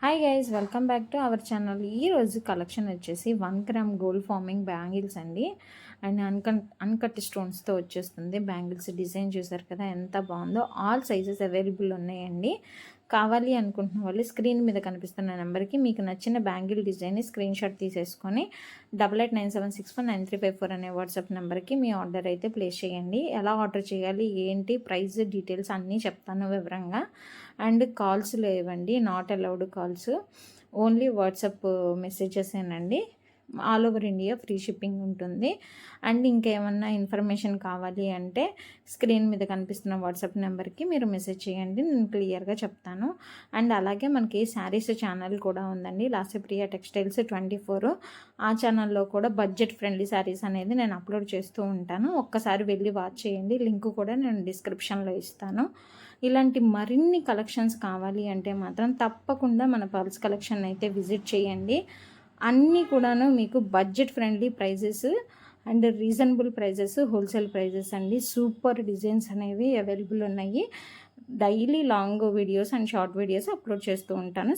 Hi guys, welcome back to our channel. ఈరోజు collection వచ్చేసి 1 gram gold farming bangles అండి. And uncut స్టోన్స్తో వచ్చేస్తుంది. బ్యాంగిల్స్ డిజైన్ చూసారు కదా ఎంత బాగుందో. ఆల్ సైజెస్ అవైలబుల్ ఉన్నాయండి. కావాలి అనుకుంటున్న వాళ్ళు స్క్రీన్ మీద కనిపిస్తున్న నెంబర్కి మీకు నచ్చిన బ్యాంగిల్ డిజైన్ని స్క్రీన్ షాట్ తీసేసుకొని 8897619354 అనే వాట్సాప్ నెంబర్కి మీ ఆర్డర్ అయితే ప్లేస్ చేయండి. ఎలా ఆర్డర్ చేయాలి, ఏంటి, ప్రైస్ డీటెయిల్స్ అన్నీ చెప్తాను వివరంగా. అండ్ కాల్స్ లేవండి, not allowed calls, only WhatsApp మెసేజెసేనండి. All over India free shipping ఉంటుంది. అండ్ ఇంకేమన్నా ఇన్ఫర్మేషన్ కావాలి అంటే స్క్రీన్ మీద కనిపిస్తున్న వాట్సాప్ నెంబర్కి మీరు మెసేజ్ చేయండి, నేను క్లియర్గా చెప్తాను. అండ్ అలాగే మనకి శారీస్ ఛానల్ కూడా ఉందండి, లాస్యప్రియ టెక్స్టైల్స్ 24. ఆ ఛానల్లో కూడా బడ్జెట్ ఫ్రెండ్లీ శారీస్ అనేది నేను అప్లోడ్ చేస్తూ ఉంటాను. ఒక్కసారి వెళ్ళి వాచ్ చేయండి, లింక్ కూడా నేను డిస్క్రిప్షన్లో ఇస్తాను. ఇలాంటి మరిన్ని కలెక్షన్స్ కావాలి అంటే మాత్రం తప్పకుండా మన పల్స్ కలెక్షన్ అయితే విజిట్ చేయండి. అన్నీ కూడాను మీకు budget friendly prices and reasonable prices, wholesale prices అండి. సూపర్ డిజైన్స్ అనేవి అవైలబుల్ ఉన్నాయి. Daily long videos and short videos upload చేస్తూ ఉంటాను.